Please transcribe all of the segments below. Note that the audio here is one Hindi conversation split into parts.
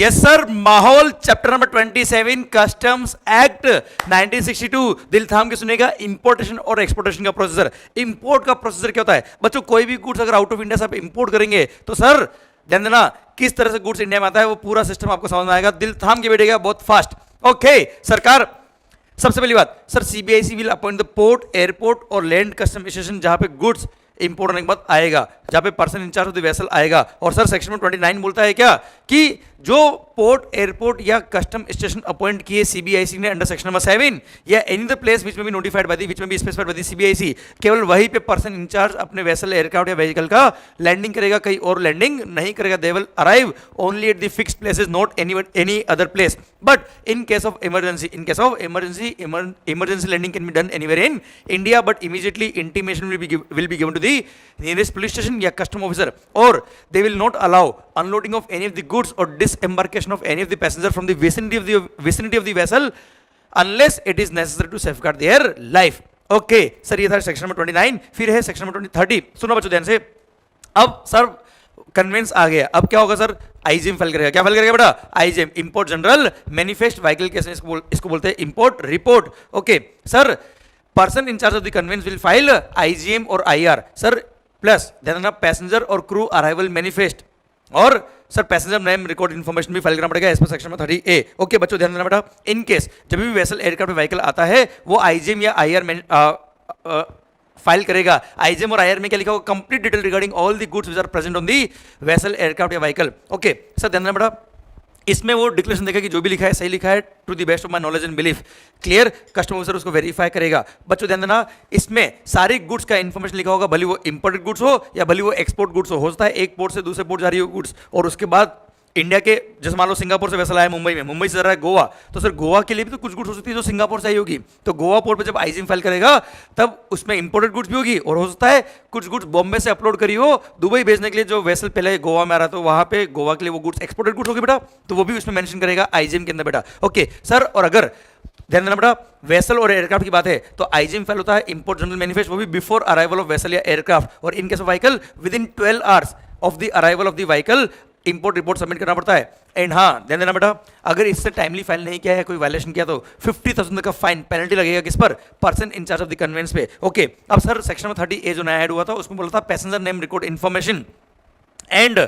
यस सर, माहौल चैप्टर नंबर 27 कस्टम्स एक्ट 1962 दिल थाम के सुनेगा। इंपोर्टेशन और एक्सपोर्टेशन का प्रोसीजर। इंपोर्ट का प्रोसीजर क्या होता है बच्चों? कोई भी गुड्स अगर आउट ऑफ इंडिया से आप इंपोर्ट करेंगे तो सर ध्यान देना किस तरह से गुड्स इंडिया में आता है, वो पूरा सिस्टम आपको समझ में आएगा। दिल थाम के बैठेगा, बहुत फास्ट। ओके सरकार, सबसे पहली बात sir, CBIC will appoint the port, airport और लैंड कस्टम स्टेशन जहां पे गुड्स इंपोर्ट होने के बाद आएगा, जहां पे person in charge of the vessel आएगा। और सर सेक्शन में 29 बोलता है क्या कि जो पोर्ट, एयरपोर्ट या कस्टम स्टेशन अपॉइंट किए सीबीआईसी ने अंडर सेक्शन नंबर 7 या एनी द प्लेस विच में बी नोटिफाइड बाय द, विच में be specified by the CBIC, केवल वहीं पे पर्सन इंचार्ज अपने वेसल, एयरक्राफ्ट या व्हीकल का लैंडिंग करेगा, कहीं और लैंडिंग नहीं करेगा। They will arrive only at the fixed places, not any other place. But in case of emergency, emergency landing can be done anywhere in India, but immediately intimation will be given to the nearest police station या कस्टम ऑफिसर, और they will not allow unloading of any of the goods or disembarkation of any of the passenger from the vicinity of the vessel unless it is necessary to safeguard their life. Okay sir, ये था सेक्शन नंबर 29। फिर है सेक्शन नंबर 30। सुनो बच्चों ध्यान से। अब सर कन्वेंस आ गया, अब क्या होगा सर? आईजीएम फाइल करेगा। क्या फाइल करेगा बेटा? IGM, import general manifest vehicle case, इसको बोलते हैं import report. Okay sir, person in charge of the conveyance will file IGM और आईआर सर, प्लस ध्यान देना पैसेंजर और क्रू अराइवल मैनिफेस्ट, और sir passenger name record information भी फाइल करना पड़ेगा एज पर सेक्शन में 30A। ओके बच्चों ध्यान देना बेटा, इन केस जब भी वेसल, एयरक्राफ्ट, व्हीकल आता है वो आईजीएम या आईआर फाइल करेगा। आईजीएम और आईआर में क्या लिखा होगा? Complete detail regarding all the goods which are present on the vessel, aircraft या व्हीकल। ओके सर ध्यान देना बेटा, इसमें वो डिक्लेरेशन देगा कि जो भी लिखा है सही लिखा है, to the best of my knowledge and belief. Clear? Custom officer उसको वेरीफाई करेगा। बच्चों ध्यान देना, इसमें सारी गुड्स का इंफॉर्मेशन लिखा होगा, भले वो इंपोर्टेड गुड्स हो या भले वो एक्सपोर्ट गुड्स हो। होता है एक पोर्ट से दूसरे पोर्ट जा रही हो गुड्स, और उसके बाद इंडिया के, जैसे मान लो सिंगापुर से वेसल आया मुंबई में, मुंबई से जा रहा है गोवा, तो सर गोवा के लिए भी तो कुछ गुड्स हो सकती है जो सिंगापुर से आई होगी। तो गोवा पोर्ट पे जब आईजीएम फाइल करेगा तब उसमें इंपोर्टेड गुड्स भी होगी, और हो सकता है कुछ गुड्स बॉम्बे से अपलोड करी हो दुबई भेजने के लिए, जो वेसल पहले गोवा में आ रहा था, तो वहां पे गोवा के लिए वो गुड्स एक्सपोर्टेड गुड्स होगी बेटा, तो वो भी उसमें मेंशन करेगा आईजीएम के अंदर बेटा। ओके सर, और अगर ध्यान देना बेटा, वेसल और एयरक्राफ्ट की बात है तो आईजीएम फाइल होता है इंपोर्ट जनरल मैनिफेस्ट, वो भी बिफोर अराइवल ऑफ वेसल या एयरक्राफ्ट, और इन case of vehicle with in 12 hours of the arrival of the vehicle import report submit करना पड़ता है। एंड हाँ ध्यान देना बेटा, अगर इससे टाइमली फाइल नहीं किया है, कोई वायलेशन किया तो 50,000 का फाइन पेनल्टी लगेगा। किस पर? Person in charge of the conveyance पे। ओके अब सर सेक्शन में 30A जो नया ऐड हुआ था उसमें बोला था passenger name record information and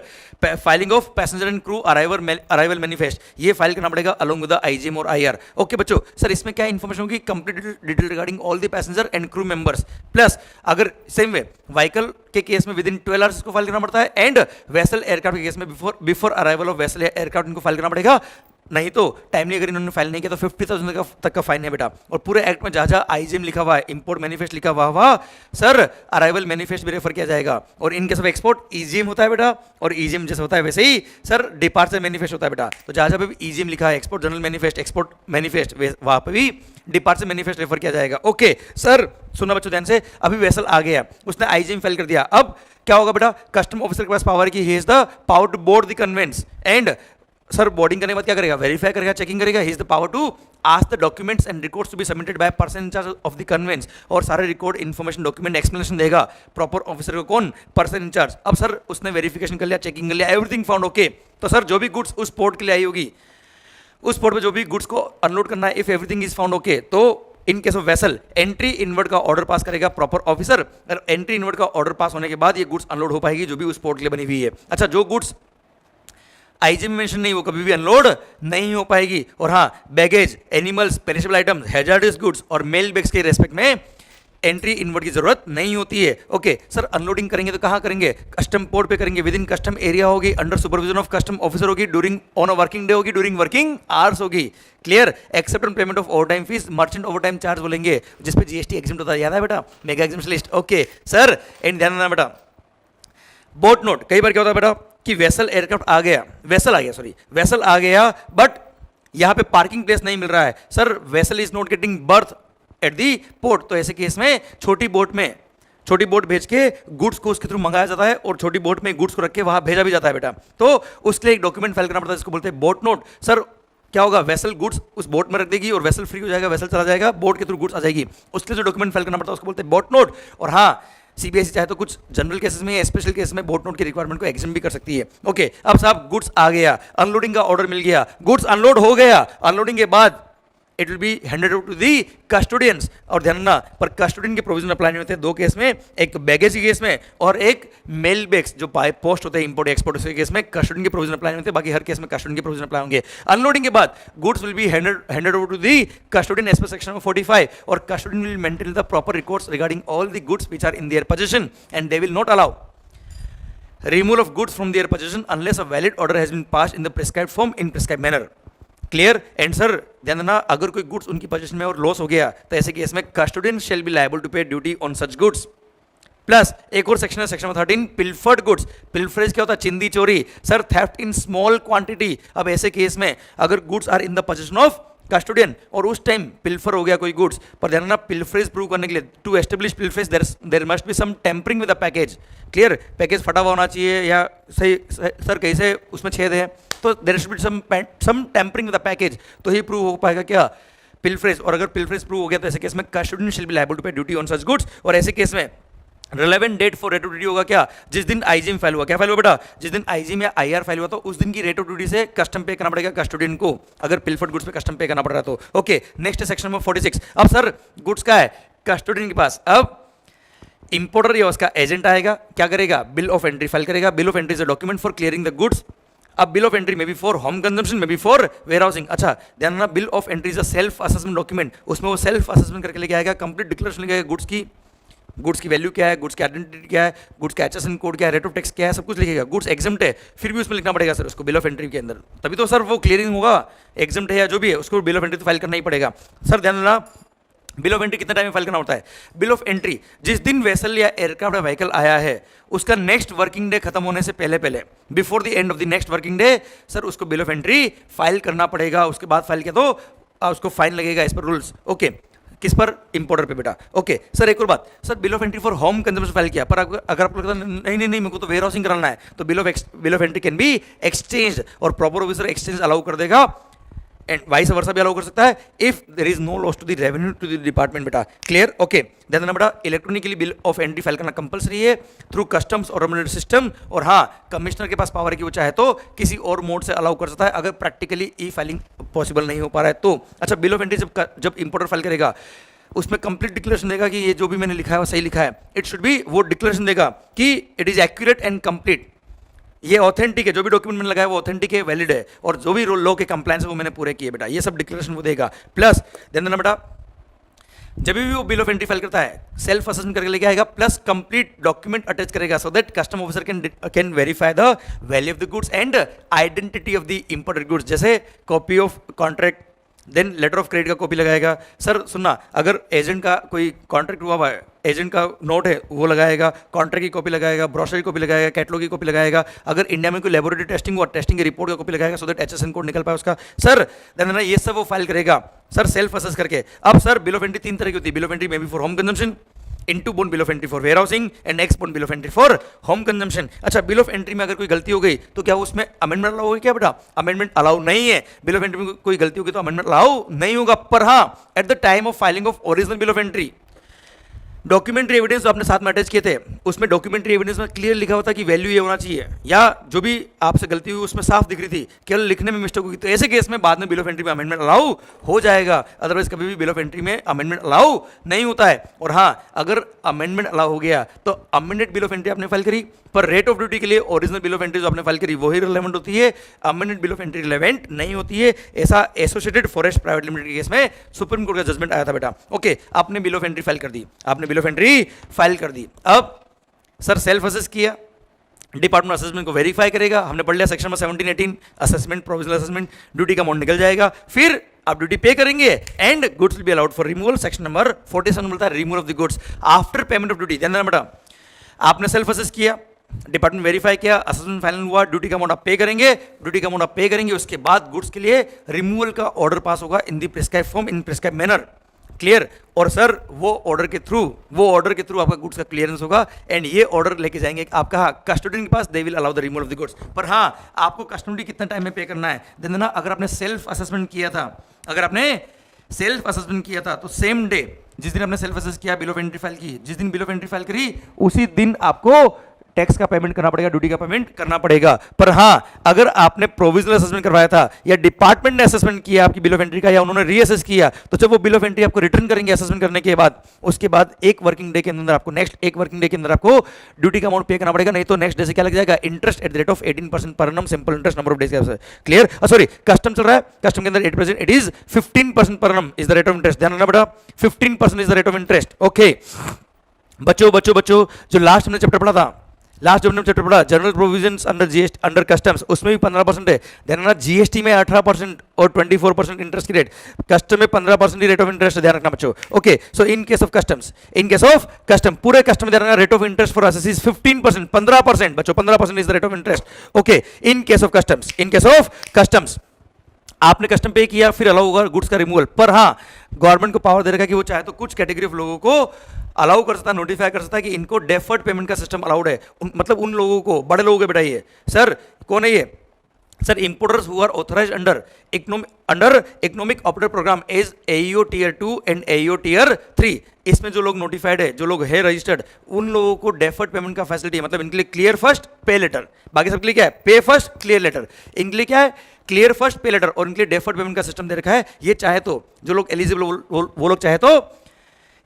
filing of passenger and crew arrival manifest, ये फाइल करना पड़ेगा अलोंग विद द आईजीएम और आईआर। ओके बच्चों, सर इसमें क्या इन्फॉर्मेशन होगी? Complete detail regarding all the passenger and crew members, plus अगर सेम वे व्हीकल के केस में विद इन 12 आवर्स इसको फाइल करना पड़ता है, एंड वेसल, एयरक्राफ्ट के केस में बिफोर अराइवल ऑफ वेसल या एयरक्राफ्ट इनको फाइल करना पड़ेगा। नहीं तो टाइमली अगर इन्होंने फाइल नहीं किया तो 50,000 तक का फाइन है बेटा। और पूरे एक्ट में जहाँ जहाँ आईजीएम लिखा हुआ है, इंपोर्ट मैनिफेस्ट लिखा हुआ वहाँ सर अराइवल मैनिफेस्ट भी रेफर किया जाएगा। और इन केस ऑफ एक्सपोर्ट ईजीएम होता है बेटा, और ईजीएम जैसे होता है वैसे ही सर डिपार्चर मैनिफेस्ट होता है बेटा। तो जहाँ जहाँ पे भी ईजीएम लिखा है, export general manifest, export manifest, वहाँ पे भी डिपार्चर मैनिफेस्ट रेफर किया जाएगा। ओके सर सुना बच्चों ध्यान से, अभी वेसल आ गया, उसने आईजीएम फाइल कर दिया, अब क्या होगा बेटा? कस्टम ऑफिसर के पास पावर की, he is the power to board the conveyance, and sir boarding करने के बाद क्या करेगा? वेरीफाई करेगा, चेकिंग करेगा। He is the power to ask the documents and records to be submitted by person in charge of the conveyance, और सारे रिकॉर्ड इन्फॉर्मेशन डॉक्यूमेंट एक्सप्लेनेशन देगा प्रॉपर ऑफिसर को। कौन? Person in charge. अब सर उसने वेरिफिकेशन कर लिया, चेकिंग कर लिया, एवरीथिंग फाउंड ओके, तो सर जो भी गुड्स उस पोर्ट के लिए आई होगी, उस पोर्ट पे जो भी गुड्स को अनलोड करना है, if everything is found okay, तो in case of vessel entry inward का ऑर्डर पास करेगा प्रॉपर ऑफिसर, और एंट्री इनवर्ड का ऑर्डर पास होने के बाद ये गुड्स अनलोड हो पाएगी जो भी उस पोर्ट के लिए बनी हुई है। अच्छा, जो गुड्स आईजीएम में मेंशन नहीं, वो कभी भी अनलोड नहीं हो पाएगी। और हाँ, baggage, animals, perishable items, hazards goods और मेल बैग्स के रेस्पेक्ट में एंट्री इनवर्ड की जरूरत नहीं होती है। ओके सर, अनलोडिंग करेंगे तो कहाँ करेंगे? कस्टम पोर्ट पे करेंगे, विद इन कस्टम एरिया होगी, under supervision of custom officer होगी, during on a working day होगी, ड्यूरिंग वर्किंग आवर्स होगी। Clear? Except on payment of overtime fees, merchant overtime charge बोलेंगे, जिसपे जीएसटी एग्जिम्प्ट होता है, याद है बेटा? Mega exempt list. Okay sir, and ध्यान देना बेटा, बोट नोट, कई बार क्या होता है बेटा कि वेसल, एयरक्राफ्ट आ गया, वेसल आ गया, बट यहां पे पार्किंग प्लेस नहीं मिल रहा है sir, vessel is not getting birth at the port, तो ऐसे केस में छोटी बोट भेज के गुड्स को उसके थ्रू मंगाया जाता है, और छोटी बोट में गुड्स को रख के वहां भेजा भी जाता है बेटा। तो उसके लिए एक डॉक्यूमेंट फाइल करना पड़ता है, जिसको बोलते हैं बोट नोट। सर क्या होगा? वेसल गुड्स उस बोट में रख देगी और वेसल फ्री हो जाएगा, वेसल चला जाएगा, बोट के थ्रू गुड्स आ जाएगी, उसके लिए जो डॉक्यूमेंट फाइल करना पड़ता है उसको बोलते हैं बोट नोट। और हाँ, सीबीएसई चाहे तो कुछ जनरल केसेस में या स्पेशल केस में बोट नोट की रिक्वायरमेंट को एग्जाम भी कर सकती है। ओके, अब साहब गुड्स आ गया, अनलोडिंग का ऑर्डर मिल गया, गुड्स अनलोड हो गया, अनलोडिंग के बाद it will be handed over to the custodians. और ध्यान रखना, पर कस्टोडियन के प्रोविजन अप्लाई नहीं होते दो केस में, एक बैगेज के केस में और एक मेल बैग्स जो बाय पोस्ट होते हैं इंपोर्ट एक्सपोर्ट के केस में कस्टोडियन के प्रोविजन अप्लाई नहीं होते, बाकी हर केस में कस्टोडियन के प्रोविजन अप्लाई होंगे। अनलोडिंग के बाद goods will be handed over to the custodian as per section 45 और custodian will maintain the proper records regarding all the goods which are in their position and they will not allow removal of goods from their possession unless a valid order has been passed in the prescribed form in prescribed manner. Clear? And sir ध्यान देना, अगर कोई गुड्स उनकी पोजीशन में और लॉस हो गया तो ऐसे केस में custodian shall be liable to pay duty on such goods. Plus एक और सेक्शन है, सेक्शन 13, पिल्फर्ड गुड्स। पिल्फरेज क्या होता है? चिंदी चोरी। Sir theft in small quantity. अब ऐसे केस में अगर goods are in the position of custodian और उस टाइम पिल्फर हो गया कोई गुड्स, पर ध्यान रखना पिल्फरेज प्रूव करने के लिए to establish pilferage there must be some tampering with the package. Clear? Package फटा हुआ होना चाहिए या सही सर कैसे उसमें छेद है, तो there should be some tampering with the package, तो ही प्रूव हो पाएगा क्या? पिल्फरेज। और अगर पिल्फरेज प्रूव हो गया तो ऐसे केस में custodian shall be liable to pay duty on such goods. और ऐसे केस में relevant date for rate of duty होगा क्या? जिस दिन आईजीएम फाइल हुआ। क्या फाइल हुआ बेटा? जिस दिन आईजीएम या आईआर फाइल हुआ तो उस दिन की रेट ऑफ ड्यूटी से कस्टम पे करना पड़ेगा कस्टोडियन को, अगर पिल्फर्ड गुड्स पे कस्टम पे करना पड़ रहा तो। Okay, next section number 46। अब सर गुड्स का है कस्टोडियन के पास, अब इंपोर्टर या उसका एजेंट आएगा, क्या करेगा? बिल ऑफ एंट्री फाइल करेगा। Bill of entry is a document for clearing the goods. अब बिल ऑफ एंट्री में भी फॉर होम कंजम्पशन में भी फॉर वेयर हाउसिंग। अच्छा ध्यान रखना, bill of entry is a self assessment document, उसमें वो सेल्फ असेसमेंट करके लेके आएगा, कंप्लीट डिक्लेरेशन लेके आएगा गुड्स की वैल्यू क्या है, गुड्स की आइडेंटिटी क्या है, गुड्स का एचएसएन कोड क्या है, रेट ऑफ टैक्स क्या है, सब कुछ लिखेगा। गुड्स एग्जम्प्ट है फिर भी उसमें लिखना पड़ेगा सर उसको बिल ऑफ एंट्री के अंदर, तभी तो सर वो क्लियरिंग होगा। एग्जम्प्ट है या जो भी है उसको बिल ऑफ एंट्री तो फाइल करना ही पड़ेगा। सर ध्यान देना, बिल ऑफ एंट्री कितने टाइम में फाइल करना होता है? बिल ऑफ एंट्री जिस दिन वेसल या एयरक्राफ्ट या व्हीकल आया है उसका नेक्स्ट वर्किंग डे खत्म होने से पहले before the end of the next working day sir उसको बिल ऑफ एंट्री फाइल करना पड़ेगा। उसके बाद फाइल किया तो उसको फाइन लगेगा इस पर रूल्स। ओके, किस पर? इंपोर्टर पे बेटा। ओके सर एक और बात, sir bill of entry for home consumption file किया, पर अगर आपको लगता है नहीं मेरे को तो वेयर हाउसिंग कराना है, तो bill of entry can be exchange और प्रॉपर ऑफिसर एक्सचेंज अलाउ कर देगा एंड वाइस वर्सा भी अलाउ कर सकता है if there is no loss to the revenue to the department बेटा। क्लियर? ओके, ध्यान देना बेटा, electronically bill of entry file करना कंपलसरी है थ्रू कस्टम्स और रेमुनरेटरी सिस्टम। और हाँ, कमिश्नर के पास पावर है कि वो चाहे तो किसी और मोड से अलाउ कर सकता है अगर प्रैक्टिकली ई फाइलिंग पॉसिबल नहीं हो पा रहा है तो। अच्छा, बिल ऑफ एंट्री जब इंपोर्टर फाइल करेगा उसमें कंप्लीट डिक्लेरेशन देगा कि ये जो भी मैंने लिखा है वो सही लिखा है। इट शुड बी, वो डिक्लेरेशन देगा कि it is accurate and complete, ये ऑथेंटिक है, जो भी डॉक्यूमेंट मैंने लगाया वो ऑथेंटिक है, वैलिड है, और जो भी लॉ के कंप्लायंस है वो मैंने पूरे किए बेटा, ये सब डिक्लेरेशन वो देगा। प्लस ध्यान देना बेटा, जब भी वो बिल ऑफ एंट्री फाइल करता है सेल्फ असेसमेंट करके लेके आएगा प्लस कंप्लीट डॉक्यूमेंट अटैच करेगा so that custom officer can verify the value of the goods and identity of the imported goods, जैसे copy of contract, then letter of credit का कॉपी लगाएगा। सर सुनना, अगर एजेंट का कोई कॉन्ट्रैक्ट हुआ है, एजेंट का नोट है वो लगाएगा, कॉन्ट्रैक्ट की कॉपी लगाएगा, ब्रोशर की कॉपी लगाएगा, कैटलॉग की कॉपी लगाएगा, अगर इंडिया में कोई लेबोरेटरी टेस्टिंग हुआ टेस्टिंग की रिपोर्ट का कॉपी लगाएगा सो दैट एचएसएन कोड निकल पाए उसका। सर देन ये सब वो फाइल करेगा सर सेल्फ असेस करके। अब सर बिल ऑफ एंट्री तीन तरह की होती है, bill of entry may be for home consumption, into bond bill of entry for warehousing and next bond bill of entry for home consumption. अच्छा, बिल ऑफ एंट्री में अगर कोई गलती हो गई तो क्या उसमें अमेंडमेंट अलाउ होगी क्या बेटा? अमेंडमेंट अलाउ नहीं है। बिल ऑफ एंट्री में कोई गलती होगी तो अमेंडमेंट अलाउ नहीं होगा, पर हाँ at the time of filing of original bill of entry documentary evidence जो आपने साथ में अटैच किए थे उसमें डॉक्यूमेंट्री एविडेंस में क्लियर लिखा होता कि वैल्यू ये होना चाहिए, या जो भी आपसे गलती हुई उसमें साफ दिख रही थी, केवल लिखने में मिस्टेक होगी, तो ऐसे केस में बाद में बिल ऑफ एंट्री में अमेंडमेंट अलाउ हो जाएगा। अदरवाइज कभी भी बिल ऑफ एंट्री में अमेंडमेंट अलाउ नहीं होता है। और हाँ, अगर अमेंडमेंट अलाउ हो गया तो अमेंडेड बिल ऑफ एंट्री आपने फाइल करी, पर रेट ऑफ ड्यूटी के लिए ओरिजिनल बिल ऑफ एंट्री जो आपने फाइल करी वही रिलेवेंट होती है, amended bill of entry relevant नहीं होती है। ऐसा एसोसिएटेड फॉरेस्ट प्राइवेट लिमिटेड के केस में सुप्रीम कोर्ट का जजमेंट आया था बेटा। ओके, आपने बिल ऑफ एंट्री फाइल कर दी, आपने बिल ऑफ एंट्री फाइल कर दी। अब सर सेल्फ असेस किया, डिपार्टमेंट असेसमेंट को वेरीफाई करेगा, हमने पढ़ लिया section number 17-18 assessment, provisional assessment, duty का अमाउंट निकल जाएगा, फिर आप ड्यूटी पे करेंगे and goods will be allowed for removal. Section number 47 बोलता है removal of the goods after payment of duty. ध्यान देना बेटा, आपने सेल्फ असेस किया, डिपार्टमेंट वेरीफाई किया, असेसमेंट फाइनल हुआ, ड्यूटी का अमाउंट आप पे करेंगे, ड्यूटी का अमाउंट आप पे करेंगे, उसके बाद गुड्स के लिए रिमूवल का ऑर्डर पास होगा in the prescribe form in prescribe manner. Clear? और सर वो ऑर्डर के थ्रू आपका गुड्स का क्लियरेंस होगा एंड ये ऑर्डर लेके जाएंगे आपका कस्टोडियन के पास, they will allow the removal of the goods. पर हाँ, आपको कस्टम ड्यूटी कितना टाइम में पे करना है देना। अगर आपने सेल्फ असेसमेंट किया था तो सेम डे जिस दिन आपने सेल्फ असेस किया, बिल ऑफ एंट्री फाइल की, जिस दिन बिल ऑफ एंट्री फाइल करी उसी दिन आपको टैक्स का पेमेंट करना पड़ेगा, ड्यूटी का पेमेंट करना पड़ेगा। पर हाँ, अगर आपने प्रोविजनल असेसमेंट करवाया था या डिपार्टमेंट ने असेसमेंट किया आपकी बिल ऑफ एंट्री का, या उन्होंने रीअसेस किया, तो जब वो बिल ऑफ एंट्री आपको रिटर्न करेंगे असेसमेंट करने के बाद, उसके बाद एक वर्किंग डे के अंदर आपको, नेक्स्ट एक वर्किंग डे के अंदर आपको ड्यूटी का अमाउंट पे करना पड़ेगा। नहीं तो नेक्स्ट डे से क्या लग जाएगा, interest at the rate of 18% per annum, simple interest number of days के। क्लियर? सॉरी, कस्टम चल रहा है, कस्टम के अंदर 8%, it is 15% per annum is the rate of interest. ध्यान रखना बेटा, 15% is the rate of interest. Okay बच्चों बच्चों बच्चों, जो लास्ट हमने चैप्टर पढ़ा था, लास्ट जो हमने चैप्टर पढ़ा general provisions under GST under customs, उसमें भी 15% है। ध्यान रखना, जीएसटी में 18% और 24% इंटरेस्ट की रेट, कस्टम में 15% की रेट ऑफ इंटरेस्ट। ध्यान रखना बच्चों। Okay, so in case of customs, in case of custom, पूरे कस्टम में ध्यान रखना, rate of interest for assess is 15%, 15% बच्चों, 15% is the rate of interest. Okay, in case of customs, in case of customs आपने कस्टम पे किया, फिर अलाउ होगा गुड्स का रिमूवल। पर हाँ, गवर्नमेंट को पावर दे रखा है कि वो चाहे तो कुछ कैटेगरी ऑफ लोगों को अलाउ कर सकता है, नोटिफाई कर सकता है कि इनको डेफर्ड पेमेंट का सिस्टम अलाउड है। मतलब उन लोगों को, बड़े लोगों के बताइए सर, कौन है ये sir? Importers who are authorised under economic operator programme as AEO tier 2 and AEO tier 3। इसमें जो लोग नोटिफाइड है, जो लोग है रजिस्टर्ड, उन लोगों को डेफर्ड पेमेंट का फैसिलिटी है। मतलब इनके लिए क्लियर फर्स्ट पे लेटर, बाकी सबके लिए क्या है, पे फर्स्ट क्लियर लेटर। इनके लिए क्या है, क्लियर फर्स्ट पे लेटर, और इनके लिए डेफर्ड पेमेंट का सिस्टम दे रखा है। ये चाहे तो, जो लोग एलिजिबल वो लोग चाहे तो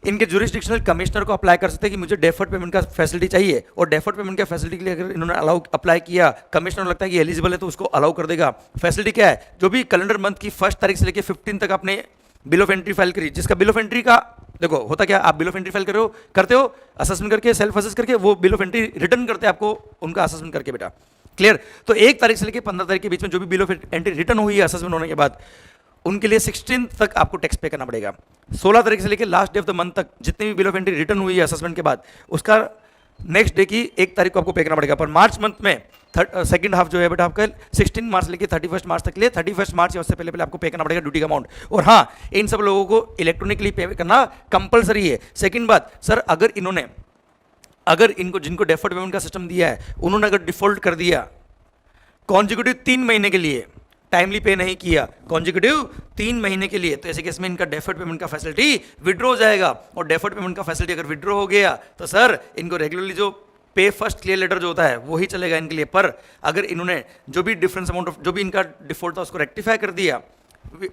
इनके जुरिस्डिक्शनल कमिश्नर को अप्लाई कर सकते हैं कि मुझे डेफर्ड पेमेंट का फैसिलिटी चाहिए, और डेफर्ड पेमेंट का फैसिलिटी के लिए अगर इन्होंने अलाउ अप्लाई किया, कमिश्नर लगता है कि एलिजिबल है, तो उसको अलाउ कर देगा। फैसिलिटी क्या है, जो भी कैलेंडर मंथ की 1 तारीख से लेकर 15 तक आपने बिल ऑफ एंट्री फाइल करी, जिसका बिल ऑफ एंट्री का देखो होता क्या, आप बिल ऑफ एंट्री फाइल करते हो असेसमेंट करके, सेल्फ असेस करके, वो बिल ऑफ एंट्री रिटर्न करते हैं आपको उनका असेसमेंट करके बेटा। क्लियर? तो 1 तारीख से लेकर 15 तारीख के बीच में जो भी बिल ऑफ एंट्री रिटर्न हुई है असेसमेंट होने के बाद, उनके लिए 16 तक आपको टैक्स पे करना पड़ेगा। 16 तारीख से लेकर last day of the month तक जितनी भी बिल ऑफ एंट्री रिटर्न हुई है असेसमेंट के बाद, उसका नेक्स्ट डे की 1 तारीख को आपको पे करना पड़ेगा। पर मार्च मंथ में सेकंड हाफ जो है बेटा आपका 16 मार्च लेके 31 मार्च तक के लिए 31 मार्च या उससे पहले पहले आपको पे करना पड़ेगा ड्यूटी का अमाउंट। और हाँ, इन सब लोगों को इलेक्ट्रॉनिकली पे करना कंपलसरी है। सेकंड बात सर, अगर इनको जिनको डेफर्ड पेमेंट का सिस्टम दिया है, उन्होंने अगर डिफॉल्ट कर दिया कॉन्जिक्यूटिव 3 महीने के लिए, टाइमली पे नहीं किया कॉन्जिक्यूटिव 3 महीने के लिए, तो ऐसे केस में इनका डेफर्ड पेमेंट का फैसिलिटी विड्रॉ हो जाएगा। और डेफर्ड पेमेंट का फैसिलिटी अगर विड्रॉ हो गया तो सर इनको रेगुलरली जो पे फर्स्ट क्लियर लेटर जो होता है वही चलेगा इनके लिए। पर अगर इन्होंने जो भी डिफरेंस अमाउंट ऑफ जो भी इनका डिफॉल्ट था उसको रेक्टिफाई कर दिया,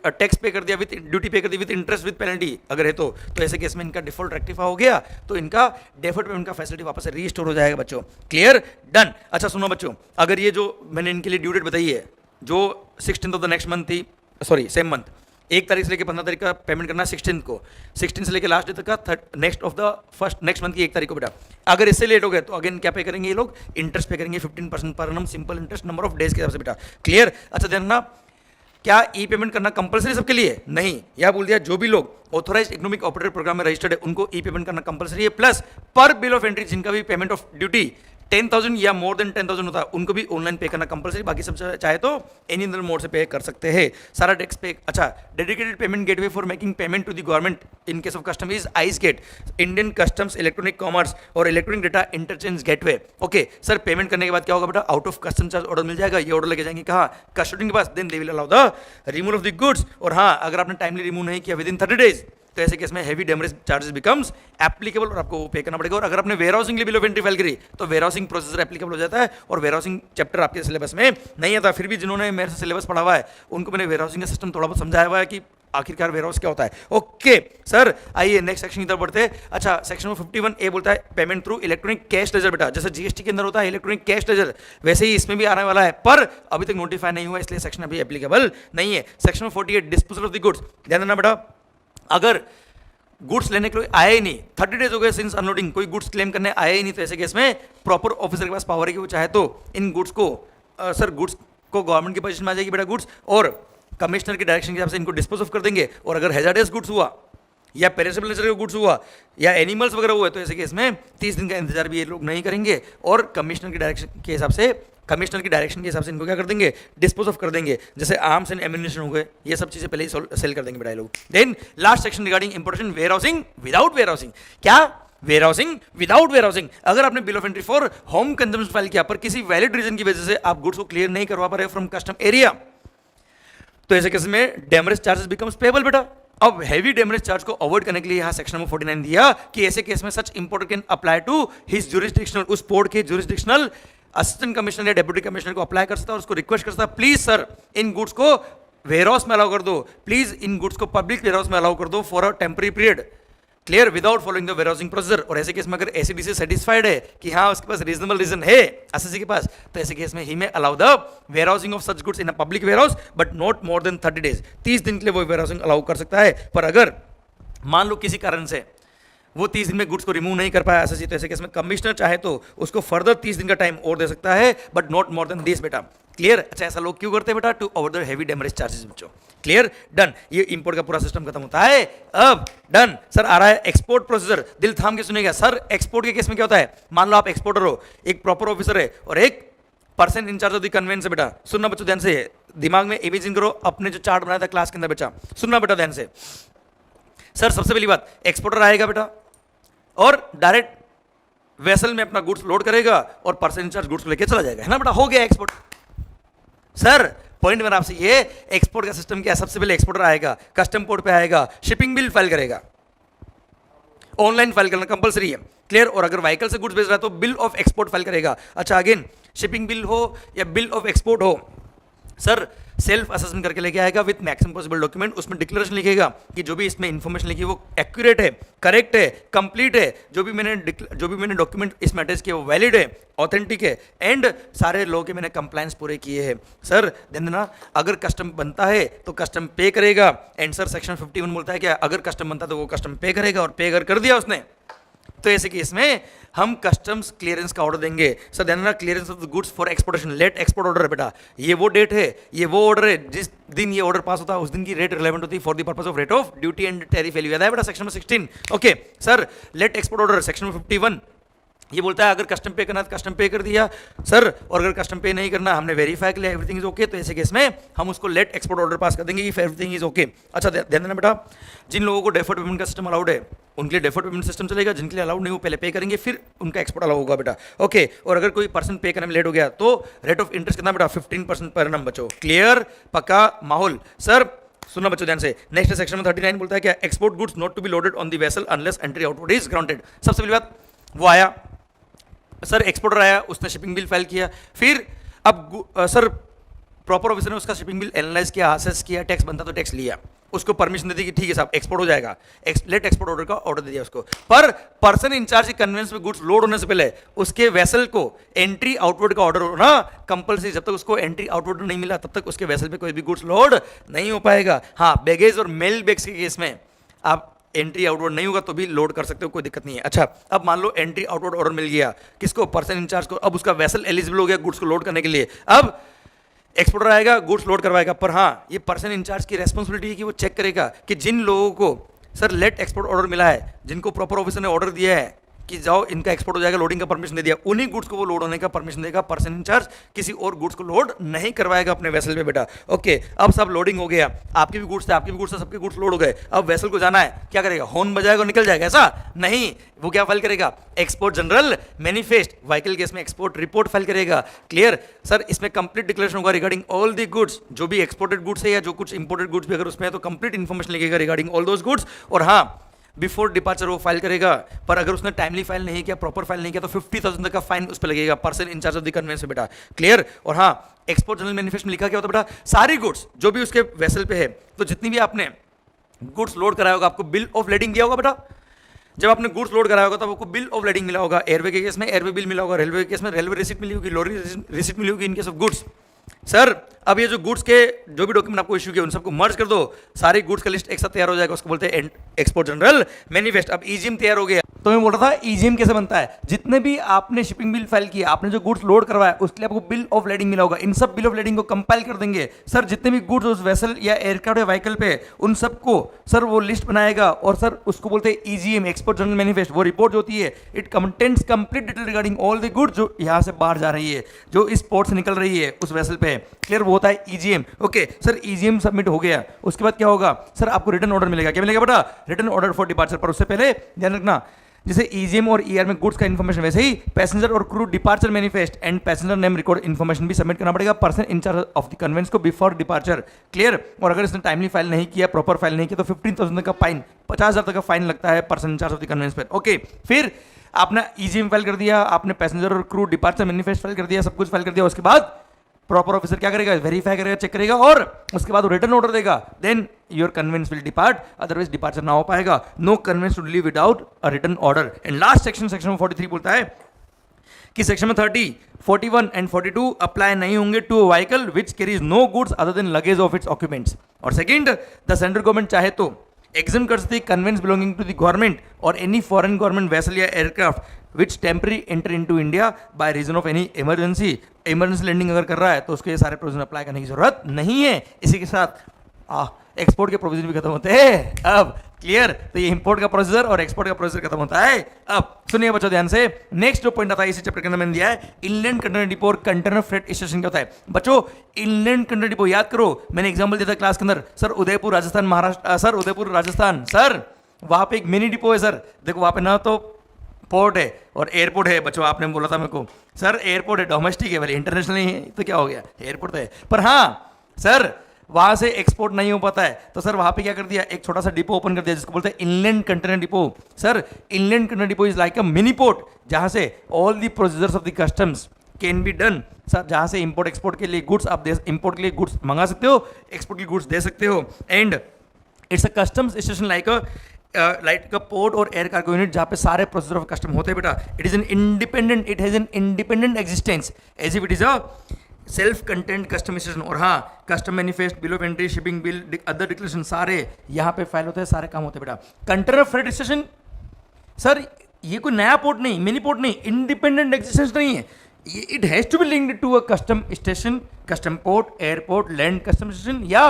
टैक्स पे कर दिया, विद ड्यूटी पे कर दी, विद इंटरेस्ट विद पेनल्टी अगर है तो ऐसे केस में इनका डिफॉल्ट रेक्टिफाई हो गया तो इनका डेफर्ड पेमेंट का फैसिलिटी वापस से रीस्टोर हो जाएगा बच्चों। क्लियर? डन। अच्छा सुनो बच्चों, अगर ये जो मैंने इनके लिए ड्यू डेट बताई है जो 16th of the next month थी, सॉरी सेम मंथ, 1 तारीख से लेकर 15 तारीख का पेमेंट करना 16th को, 16 से लेकर लास्ट डे तक का next of the first next month की 1 तारीख को बेटा। अगर इससे लेट हो गए तो अगेन क्या पे करेंगे ये लोग, इंटरेस्ट पे करेंगे 15% per annum, simple interest number of days के हिसाब से बेटा। क्लियर? अच्छा ध्यान रखना, क्या ई पेमेंट करना कंपलसरी सबके लिए? नहीं, यह बोल दिया जो भी लोग ऑथोराइज्ड इकोनॉमिक ऑपरेटर प्रोग्राम में रजिस्टर्ड है उनको ई पेमेंट करना कंपलसरी है। प्लस पर बिल ऑफ एंट्री जिनका भी पेमेंट ऑफ ड्यूटी 10,000 या मोर देन 10,000 होता है उनको भी ऑनलाइन पे करना कंपलसरी, बाकी सब चाहे तो एनी अदर मोड से पे कर सकते हैं सारा टैक्स पे। अच्छा, dedicated payment gateway for making payment to the government in case of custom is ice gate, Indian customs electronic commerce और electronic data interchange gateway. Okay sir, payment करने के बाद क्या होगा बेटा, out of custom charge order मिल जाएगा, ये ऑर्डर लेके जाएंगे कहाँ, कस्टडी के पास, then they will allow the removal of the goods. और हाँ, अगर आपने टाइमली रिमूव नहीं किया विद इन 30 डेज तो ऐसे केस में heavy demurrage charges becomes applicable और आपको पे करना पड़ेगा। और अगर आपने warehousing bill of entry file करी तो वेयरहाउसिंग प्रोसेसर एप्लीकेबल हो जाता है और वेयरहाउसिंग चैप्टर आपके सिलेबस में नहीं आता। फिर भी जिन्होंने मेरे से सिलेबस पढ़ा हुआ है उनको मैंने वेयरहाउसिंग का सिस्टम थोड़ा बहुत समझाया हुआ है कि आखिरकार वेयरहाउस क्या होता है। ओके सर, आइए नेक्स्ट सेक्शन की तरफ बढ़ते हैं। अच्छा, सेक्शन 51A बोलता है payment through electronic cash ledger बेटा, जैसे जीएसटी के अंदर होता है इलेक्ट्रॉनिक कैश लेजर, वैसे ही इसमें भी आने वाला है, पर अभी तक नोटिफाई नहीं हुआ इसलिए सेक्शन अभी एप्लीकेबल नहीं है। Section 48 disposal of the goods, ध्यान देना बेटा, अगर गुड्स लेने के लिए आया ही नहीं, 30 डेज हो गए सिंस अनलोडिंग, कोई गुड्स क्लेम करने आया ही नहीं, तो ऐसे केस में प्रॉपर ऑफिसर के पास पावर है कि वो चाहे तो इन गुड्स को सर गुड्स को गवर्नमेंट की पोजीशन में आ जाएगी बेटा गुड्स, और कमिश्नर के डायरेक्शन के हिसाब से इनको डिस्पोज ऑफ कर देंगे। और अगर हैजार्डस गुड्स हुआ या पेरिशेबल नेचर का गुड्स हुआ या एनिमल्स वगैरह हुए तो ऐसे केस में 30 दिन का इंतजार भी ये लोग नहीं करेंगे और कमिश्नर की डायरेक्शन के हिसाब से इनको क्या कर देंगे, डिस्पोज ऑफ कर देंगे। जैसे आर्म्स एंड एम्यूनिशन हो गए, ये सब चीजें पहले ही सेल कर देंगे बेटा लोग। Then last section regarding importation warehousing without warehousing. क्या वेयरहाउसिंग विदाउट वेयरहाउसिंग, अगर आपने bill of entry for home consumption file किया पर किसी वैलिड रीजन की वजह से आप गुड्स को क्लियर नहीं करवा पा रहे फ्रॉम कस्टम एरिया तो ऐसे केस में डेमरेज चार्जेस बिकम्स पेबल बेटा। अब हैवी डेमरेज चार्ज को अवॉइड करने के लिए यहाँ सेक्शन नंबर 49 दिया कि ऐसे केस में such importer can apply to his jurisdictional, उस पोर्ट के जुरिस्डिक्शनल असिस्टेंट कमिश्नर या डेप्यूटी कमिश्नर को अप्लाई कर सकता है और उसको रिक्वेस्ट कर सकता है, प्लीज सर इन गुड्स को वेयरहाउस में अलाउ कर दो, प्लीज इन गुड्स को पब्लिक वेयरहाउस में अलाउ कर दो for a temporary period, clear, without following the warehousing procedure. और ऐसे केस में अगर एसीडीसी सेटिस्फाइड है कि हाँ उसके पास रीजनेबल रीजन है एसएससी के पास, तो ऐसे केस में ही में allow the warehousing of such goods in a public warehouse but not more then 30 days, 30 दिन के लिए वो वेयरहाउसिंग अलाउ कर सकता है। पर अगर मान लो किसी कारण से वो 30 दिन में गुड्स को रिमूव नहीं कर पाया एसएससी, तो ऐसे केस में कमिश्नर चाहे तो उसको फर्दर 30 दिन का टाइम और दे सकता है but not more than this बेटा, क्लियर। अच्छा ऐसा लोग क्यों करते हैं बेटा? To avoid the heavy demurrage charges बच्चों, क्लियर, डन। ये इंपोर्ट का पूरा सिस्टम खत्म होता है। अब डन सर आ रहा है एक्सपोर्ट प्रोसीजर, दिल थाम के सुनेगा सर। एक्सपोर्ट के केस में क्या होता है, मान लो आप एक्सपोर्टर हो, एक प्रॉपर ऑफिसर है और एक person in charge of the conveyance है। बेटा सुनना बच्चों ध्यान से, दिमाग में इमेजिन करो अपने जो चार्ट बनाया था क्लास के अंदर, बच्चा सुनना बेटा ध्यान से। सर सबसे पहली बात, एक्सपोर्टर आएगा बेटा और डायरेक्ट वेसल में अपना गुड्स लोड करेगा और पर्सन इंचार्ज गुड्स लेके चला जाएगा, है ना बेटा, हो गया एक्सपोर्ट। सर पॉइंट मेरा आपसे ये, एक्सपोर्ट का सिस्टम क्या है, सबसे पहले एक्सपोर्टर आएगा, कस्टम पोर्ट पे आएगा, शिपिंग बिल फाइल करेगा, ऑनलाइन फाइल करना कंपलसरी है, क्लियर। और अगर व्हीकल से गुड्स भेज रहा है तो बिल ऑफ एक्सपोर्ट फाइल करेगा। अच्छा अगेन शिपिंग बिल हो या बिल ऑफ एक्सपोर्ट हो, सर सेल्फ असेसमेंट करके लेके आएगा विथ मैक्सिमम पॉसिबल डॉक्यूमेंट, उसमें डिक्लेरेशन लिखेगा कि जो भी इसमें इंफॉर्मेशन लिखी वो एक्यूरेट है, करेक्ट है, कंप्लीट है, जो भी मैंने डॉक्यूमेंट इसमें अटैच किए वो वैलिड है, ऑथेंटिक है एंड सारे लॉ के मैंने कंप्लायंस पूरे किए हैं। सर ध्यान देना, अगर कस्टम बनता है तो कस्टम पे करेगा एंड सर सेक्शन 51 बोलता है क्या, अगर कस्टम बनता है तो वो कस्टम पे करेगा और पे अगर कर दिया उसने तो ऐसे केस में हम कस्टम्स क्लियरेंस का ऑर्डर देंगे। सर ध्यान रखना, clearance of the goods for exportation, let export order है बेटा, ये वो डेट है, ये वो ऑर्डर है जिस दिन ये ऑर्डर पास होता है उस दिन की रेट रिलेवेंट होती है for the purpose of rate of duty and tariff value, याद है बेटा section number 16। Okay sir let export order section number 51 ये बोलता है अगर कस्टम पे करना है तो कस्टम पे कर दिया सर, और अगर कस्टम पे नहीं करना, हमने वेरीफाई कर लिया एवरीथिंग इज ओके, तो ऐसे केस में हम उसको लेट एक्सपोर्ट ऑर्डर पास कर देंगे इफ एवरीथिंग इज ओके। अच्छा ध्यान देना बेटा, जिन लोगों को डेफर्ड पेमेंट का सिस्टम अलाउड है उनके लिए डेफर्ड पेमेंट सिस्टम चलेगा, जिनके लिए अलाउड नहीं वो पहले पे करेंगे फिर उनका एक्सपोर्ट अलाउ होगा बेटा, ओके। और अगर कोई पर्सन पे करने में लेट हो गया तो रेट ऑफ इंटरेस्ट कितना बेटा, 15% पर एनम बच्चों, क्लियर, पक्का माहौल। सर सुनना बच्चों ध्यान से, नेक्स्ट सेक्शन में 39 बोलता है क्या, export goods not to be loaded on the vessel unless entry outward is granted. सबसे पहली बात वो आया सर, एक्सपोर्टर आया, उसने शिपिंग बिल फाइल किया, फिर अब सर प्रॉपर ऑफिसर ने उसका शिपिंग बिल एनालाइज किया, असेस किया, टैक्स बनता तो टैक्स लिया, उसको परमिशन दे दी कि ठीक है साहब एक्सपोर्ट हो जाएगा, लेट एक्सपोर्ट ऑर्डर का ऑर्डर दे दिया उसको। पर पर्सन इंचार्ज कन्वेंस में गुड्स लोड होने से पहले उसके वेसल को एंट्री आउटवर्ड का ऑर्डर होना कंपलसरी, जब तक उसको एंट्री आउटवर्ड नहीं मिला तब तक उसके वेसल पे कोई भी गुड्स लोड नहीं हो पाएगा। हाँ बैगेज और मेल बैग्स के केस में आप एंट्री आउटवर्ड नहीं होगा तो भी लोड कर सकते हो, कोई दिक्कत नहीं है। अच्छा अब मान लो एंट्री आउटवर्ड ऑर्डर मिल गया किसको, पर्सन इंचार्ज को, अब उसका वेसल एलिजिबल हो गया गुड्स को लोड करने के लिए, अब एक्सपोर्टर आएगा गुड्स लोड करवाएगा। पर हाँ ये पर्सन इंचार्ज की रेस्पॉन्सिबिलिटी है कि वो चेक करेगा कि जिन लोगों को सर लेट एक्सपोर्ट ऑर्डर मिला है, जिनको प्रॉपर ऑफिसर ने ऑर्डर दिया है कि जाओ इनका एक्सपोर्ट हो जाएगा, लोडिंग का परमिशन दे दिया, उन्हीं गुड्स को वो लोड होने का परमिशन देगा। पर्सन इंचार्ज किसी और गुड्स को लोड नहीं करवाएगा अपने वेसल पे बेटा, ओके। अब सब लोडिंग हो गया, आपके भी गुड्स थे, आपके भी गुड्स थे, सबके गुड्स लोड हो गए, अब वेसल को जाना है, क्या करेगा, हॉर्न बजाएगा और निकल जाएगा, ऐसा नहीं, वो क्या फाइल करेगा, export general manifest, vehicle case में एक्सपोर्ट रिपोर्ट फाइल करेगा, क्लियर। सर इसमें कंप्लीट डिक्लेरेशन होगा रिगार्डिंग ऑल द गुड्स, जो भी एक्सपोर्टेड गुड्स है या जो कुछ इंपोर्टेड गुड्स भी अगर उसमें है तो कंप्लीट इन्फॉर्मेशन लिखेगा रिगार्डिंग ऑल दोज गुड्स। और हाँ बिफोर डिपार्चर वो फाइल करेगा, पर अगर उसने टाइमली फाइल नहीं किया, प्रॉपर फाइल नहीं किया तो 50,000 तक का फाइन उस पर लगेगा, person in charge of the conveyance है बेटा, क्लियर। और हाँ एक्सपोर्ट जनरल मैनिफेस्ट में लिखा क्या होता है बेटा, सारी गुड्स जो भी उसके वेसल पे है, तो जितनी भी आपने गुड्स लोड कराया होगा आपको बिल ऑफ लेडिंग दिया होगा बेटा, जब आपने गुड्स लोड कराया होगा तब आपको बिल ऑफ लेडिंग मिला होगा, एयरवे के केस में एयरवे बिल मिला होगा, रेलवे के केस में रेलवे रिसिप्ट मिली होगी, लॉरी रिसिप्ट मिली होगी इन केस ऑफ गुड्स। सर अब ये जो गुड्स के जो भी डॉक्यूमेंट आपको इश्यू किए उन सबको मर्ज कर दो, सारी गुड्स का लिस्ट एक साथ तैयार हो जाएगा, उसको बोलते हैं एक्सपोर्ट जनरल मैनिफेस्ट। अब ईजीएम तैयार हो गया, तो मैं बोल रहा था ईजीएम कैसे बनता है, जितने भी आपने शिपिंग बिल फाइल किया, आपने जो गुड्स लोड करवाया उसके लिए आपको बिल ऑफ लेडिंग मिला होगा, इन सब बिल ऑफ लेडिंग को कंपाइल कर देंगे। सर जितने भी गुड्स उस वेसल या एयरक्राफ्ट या व्हीकल पे उन सबको सर वो लिस्ट बनाएगा और सर उसको बोलते हैं ईजीएम एक्सपोर्ट जनरल मैनिफेस्ट। वो रिपोर्ट जो होती है it contents complete detail regarding all the goods जो यहाँ से बाहर जा रही है, जो इस पोर्ट से निकल रही है उस वेसल पे, क्लियर, वो होता है EGM. Okay sir EGM submit हो गया, उसके बाद क्या होगा सर आपको रिटर्न ऑर्डर मिलेगा, क्या मिलेगा बेटा, रिटर्न ऑर्डर फॉर डिपार्चर। पर उससे पहले ध्यान रखना जैसे ईजीएम और ईआर में गुड्स का इन्फॉर्मेशन, वैसे ही पैसेंजर और crew departure manifest and passenger name record information भी सबमिट करना पड़ेगा person in charge of the convince को बिफोर डिपार्चर। क्लियर। और अगर इसने टाइमली फाइल नहीं किया, प्रॉपर फाइल नहीं किया, तो 15,000 तक का फाइन, 50,000 तक का फाइन लगता है person in charge of the convince पर। ओके, फिर आपने ईजीएम फाइल कर दिया, आपने पैसेंजर और क्रू डिपार्चर मैनिफेस्ट फाइल कर दिया, सब कुछ फाइल कर दिया, उसके बाद प्रॉपर ऑफिसर क्या करेगा, वेरीफाई करेगा, चेक करेगा और उसके बाद रिटर्न ऑर्डर देगा। Then your conveyance will depart, otherwise departure ना हो पाएगा। No conveyance to leave without a return order. And last section 43 बोलता है कि सेक्शन में 30, 41 एंड 42 अप्लाई नहीं होंगे to vehicle which carries no goods other than luggage of its occupants. और सेकंड, द सेंट्रल गवर्नमेंट चाहे तो एग्जाम कर सकती है conveyance belonging to the government और एनी फॉरेन गवर्नमेंट वेसल या aircraft which temporary enter into India by reason of any emergency landing अगर कर रहा है तो उसके ये सारे प्रोविजन अप्लाई करने की जरूरत नहीं है। इसी के साथ एक्सपोर्ट के प्रोविजन भी खत्म होते हैं अब। क्लियर। तो ये इंपोर्ट का प्रोसीजर और एक्सपोर्ट का प्रोसीजर खत्म होता है। अब सुनिए बच्चों ध्यान से, नेक्स्ट जो पॉइंट आता है इसी चैप्टर के अंदर मैंने दिया है, इनलैंड कंटेनर डिपो और कंटेनर फ्रेट स्टेशन क्या होता है। बच्चों इनलैंड कंटेनर डिपो याद करो, मैंने एग्जांपल दिया था क्लास के अंदर, sir Udaipur Rajasthan Maharashtra, sir Udaipur Rajasthan, sir वहां पे एक मिनी डिपो है सर, देखो वहां पे ना तो पोर्ट है और एयरपोर्ट है। बच्चों आपने बोला था मेरे को सर एयरपोर्ट है, डोमेस्टिक है, इंटरनेशनल नहीं है, तो क्या हो गया, एयरपोर्ट तो है, पर हाँ सर वहां से एक्सपोर्ट नहीं हो पाता है, तो सर वहां पे क्या कर दिया, एक छोटा सा डिपो ओपन कर दिया जिसको बोलते हैं inland container depot. Sir inland container depot is like a mini port जहां से all the procedures of the customs can be done. Sir जहां से इंपोर्ट एक्सपोर्ट के लिए गुड्स आप इंपोर्ट के लिए गुड्स मंगा सकते हो, एक्सपोर्ट की गुड्स दे सकते हो। And it's a customs station like a port और एयर कार्गो यूनिट जहां पे सारे प्रोसीजर ऑफ कस्टम होते हैं बेटा। It is an independent, it has an independent existence as if it is a self content custom station. और हाँ, custom manifest, bill of entry, shipping bill, other declaration सारे यहाँ पे फाइल होते हैं, सारे काम होते हैं बेटा। कंटेनर फ्रेट स्टेशन सर ये कोई नया पोर्ट नहीं, मिनी पोर्ट नहीं, इंडिपेंडेंट एग्जिस्टेंस नहीं है, it has to be linked to a custom station, custom port, airport, land custom station या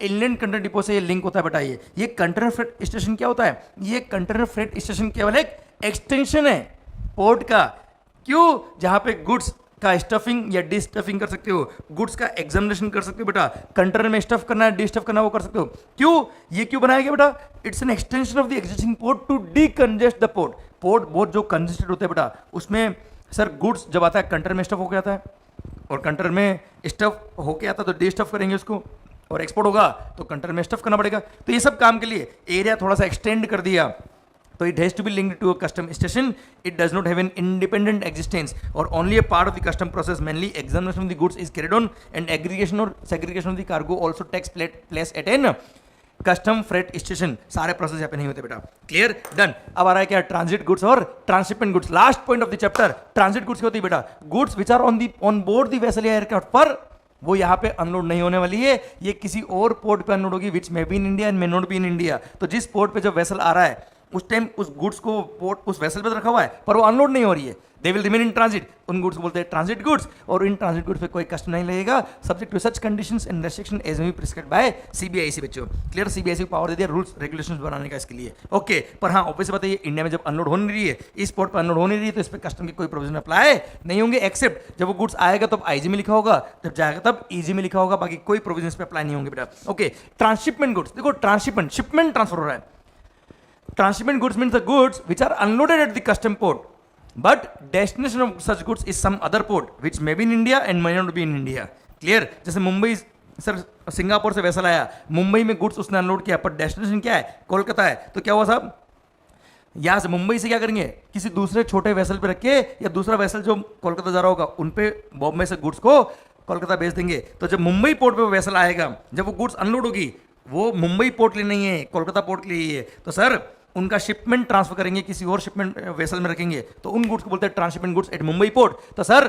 इनलैंड कंटेनर डिपो से ये लिंक होता है बेटा। ये कंटेनर फ्रेट स्टेशन क्या होता है, ये कंटेनर फ्रेट स्टेशन केवल एक एक्सटेंशन है पोर्ट का। क्यों, जहां पे गुड्स का स्टफिंग या डिस्टफिंग कर सकते हो, गुड्स का एग्जामिनेशन कर सकते हो बेटा, कंटेनर में स्टफ करना है, डिस्टफ करना वो कर सकते हो। क्यों, ये क्यों बनाया गया बेटा, it's an extension of the existing port to decongest the port. Port बहुत जो कंजेस्टेड होता है बेटा, उसमें सर गुड्स जब आता है कंटेनर में स्टफ होके आता है, और कंटेनर में स्टफ होके आता है तो डिस्टफ करेंगे उसको, और एक्सपोर्ट होगा तो कंटेनर में स्टफ करना पड़ेगा। तो ये सब काम के लिए एरिया थोड़ा सा एक्सटेंड कर दिया, तो it has to be linked to a custom station. It does not have an independent existence or only a part of the custom process. Mainly examination of the goods is carried on and aggregation or segregation of the cargo also takes place at an custom freight station. सारे प्रोसेस यहाँ पे नहीं होते बेटा। Clear, done. अब आ रहा है क्या, ट्रांजिट गुड्स और transshipment goods. Last point of the chapter, transit goods क्या होती है बेटा, goods which are on board the vessel या एयरक्राफ्ट, पर वो यहाँ पे अनलोड नहीं होने वाली है, ये किसी और पोर्ट पे अनलोड होगी, which may be in India and may not be in India. तो जिस पोर्ट पे जब वेसल आ रहा है उस टाइम उस गुड्स को पोर्ट उस वेसल पे रखा हुआ है पर वो अनलोड नहीं हो रही है, they will remain in transit, उन गुड्स को बोलते हैं ट्रांजिट गुड्स। और इन ट्रांजिट गुड्स पे कोई कस्ट नहीं लगेगा, subject to such conditions and restriction as may be prescribed by CBIC. बच्चों क्लियर, सीबीआईसी को पावर दे दिया रूल्स रेगुलेशंस बनाने का इसके लिए। ओके, पर हाँ ऑब्वियस बात है इंडिया में जब अनलोड हो नहीं रही है, इस पोर्ट पर अनलोड हो नहीं रही है, तो इस पर कस्टम के कोई प्रोविजन अप्लाई नहीं होंगे, एक्सेप्ट जब वो गुड्स आएगा तब आईजी में लिखा होगा, जब जाएगा तब ईजी में लिखा होगा, बाकी कोई प्रोविजन पे अप्लाई नहीं होंगे बेटा। ओके, ट्रांसशिपमेंट गुड्स, देखो ट्रांसशिपमेंट, शिपमेंट ट्रांसफर हो रहा है। Transshipment goods means the goods which are unloaded at the custom port, but destination of such goods is some other port which may be in India and may not be in India. Clear? जैसे मुंबई सर सिंगापुर से वैसल आया, मुंबई में गुड्स उसने अनलोड किया, पर डेस्टिनेशन क्या है, कोलकाता है, तो क्या हुआ साहब, यहाँ से मुंबई से क्या करेंगे, किसी दूसरे छोटे वेसल पे रख के या दूसरा वेसल जो कोलकाता जा रहा होगा उन पे बॉम्बे से गुड्स को कोलकाता भेज देंगे। तो जब मुंबई पोर्ट पे वेसल आएगा, जब वो गुड्स अनलोड होगी, वो मुंबई पोर्ट के लिए नहीं है, कोलकाता पोर्ट के लिए है, तो सर उनका शिपमेंट ट्रांसफर करेंगे, किसी और शिपमेंट वेसल में रखेंगे, तो उन गुड्स को बोलते हैं transshipment goods at Mumbai port. तो sir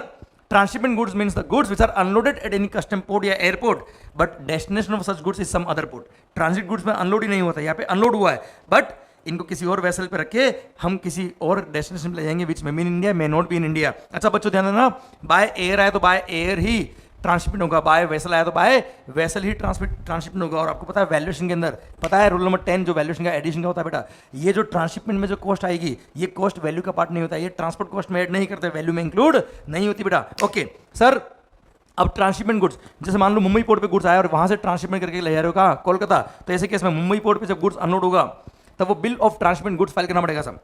transshipment goods means the goods which are unloaded at any custom port या airport but destination of such goods is some other port. Transit goods में अनलोड ही नहीं होता, यहाँ पे अनलोड हुआ है बट इनको किसी और वेसल पे रख के हम किसी और डेस्टिनेशन पे ले जाएंगे which may be in India, may not be in India. अच्छा बच्चों ध्यान देना, बाय एयर आया तो बाय एयर ही ट्रांसशिपमेंट होगा, बाय वेसल आया तो बाय वेसल ही ट्रांसशिपमेंट होगा। और आपको पता है वैल्यूएशन के अंदर, पता है रूल नंबर 10 जो वैल्यूएशन का एडिशन का होता है बेटा, ये जो ट्रांसशिपमेंट में जो कॉस्ट आएगी ये कॉस्ट वैल्यू का पार्ट नहीं होता, ये ट्रांसपोर्ट कॉस्ट में ऐड नहीं करते, वैल्यू में इंक्लूड नहीं होती बेटा। ओके सर, अब ट्रांसशिपमेंट गुड्स, जैसे मान लो मुंबई पोर्ट पे गुड्स आया और वहां से ट्रांसशिपमेंट करके ले जा रहे हो कहाँ, कोलकाता, तो ऐसे केस में मुंबई पोर्ट पे जब गुड्स अनलोड होगा तब वो bill of transshipment goods file करना पड़ेगा सब।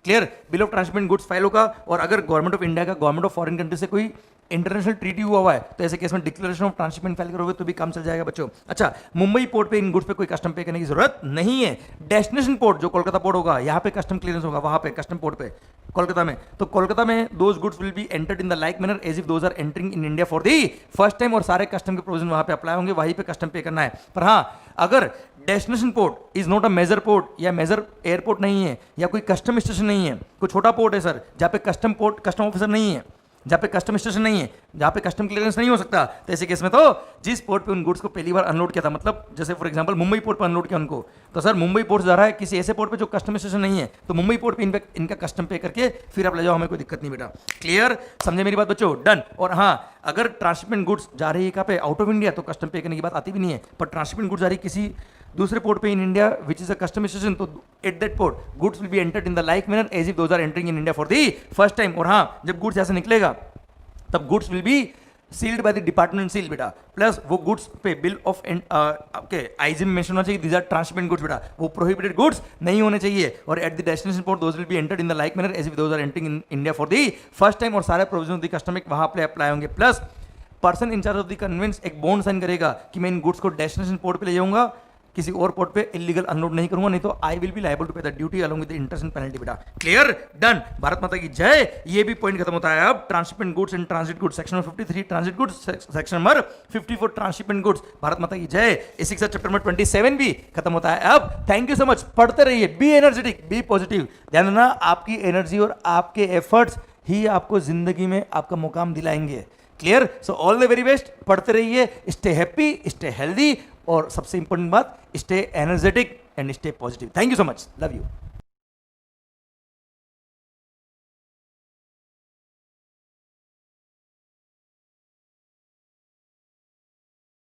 Clear, bill of transshipment goods file होगा, और अगर गवर्नमेंट ऑफ इंडिया का गवर्नमेंट ऑफ फॉरेन कंट्री से कोई इंटरनेशनल ट्रीटी हुआ है तो ऐसे केस में डिक्लेरेशन ऑफ ट्रांसशिपमेंट फाइल करोगे तो भी काम चल जाएगा बच्चों। अच्छा, मुंबई पोर्ट पे इन गुड्स पे कोई कस्टम पे करने की जरूरत नहीं है। डेस्टिनेशन पोर्ट जो कोलकाता पोर्ट होगा, यहाँ पे कस्टम क्लियरेंस होगा, वहां पे कस्टम पोर्ट पे कोलकाता में, तो कोलकाता में those goods will be entered in the like manner as if those are entering in India for the first time, और सारे कस्टम के प्रोविजन वहां पे अप्लाई होंगे, वहीं पे कस्टम पे करना है। पर हाँ, अगर destination port is not a major port या मेजर एयरपोर्ट नहीं है, या कोई कस्टम स्टेशन नहीं है, कोई छोटा पोर्ट है सर जहाँ पे कस्टम पोर्ट कस्टम ऑफिसर नहीं है, जहाँ पे कस्टम स्टेशन नहीं है, जहाँ पे कस्टम क्लियरेंस नहीं हो सकता, तो ऐसे केस में तो जिस पोर्ट पे उन गुड्स को पहली बार अनलोड किया था, मतलब जैसे फॉर एग्जांपल मुंबई पोर्ट पर अनलोड किया उनको, तो सर मुंबई पोर्ट जा रहा है किसी ऐसे पोर्ट पे जो कस्टम स्टेशन नहीं है, तो मुंबई पोर्ट पे इनका कस्टम पे करके फिर आप ले जाओ, हमें कोई दिक्कत नहीं बेटा। क्लियर, समझे मेरी बात बच्चों? डन। और हाँ, अगर ट्रांसशिपमेंट गुड्स जा रही है कहाँ पे, आउट ऑफ इंडिया, तो कस्टम पे करने की बात आती भी नहीं है, पर ट्रांसशिपमेंट गुड्स जा रही किसी दूसरे पोर्ट पे in India which is a custom station, तो at that port goods will be entered in the like manner as if those are entering in India for the first time. और हाँ, जब गुड्स ऐसे निकलेगा तब goods will be sealed by the department seal बेटा, प्लस वो गुड्स पे बिल ऑफ आपके आईजीएम मेंशन होना चाहिए, दीज आर ट्रांसशिपमेंट गुड्स बेटा, वो प्रोहिबिटेड गुड्स नहीं होने चाहिए। और at the destination port those will be entered in the like manner as if those are entering in India for the first time, और सारे प्रोविजन ऑफ द कस्टम वहां पे अप्लाई होंगे। Plus person in charge of the convince एक बॉन्ड साइन करेगा कि मैं इन गुड्स को डेस्टिनेशन पोर्ट पे ले जाऊंगा, किसी और पोर्ट पे इलीगल अनलोड नहीं करूंगा, नहीं तो I will be liable to pay the duty along with the interest and penalty बेटा। Clear, done. भारत माता की जय। ये भी पॉइंट खत्म होता है अब transshipment goods and transit goods, section number 53 transit goods, section number 54 transshipment goods. Bharat Mata की जय। इसी के साथ चैप्टर नंबर 27 भी खत्म होता है अब। Thank you so much. पढ़ते रहिए, बी एनर्जेटिक, बी पॉजिटिव। ध्यान देना, आपकी एनर्जी और आपके एफर्ट्स ही आपको जिंदगी में आपका मुकाम दिलाएंगे। Clear, so all the very best. पढ़ते रहिए, स्टे हैप्पी, स्टे हेल्दी, और सबसे इंपॉर्टेंट बात, stay energetic and stay positive. Thank you so much, love you.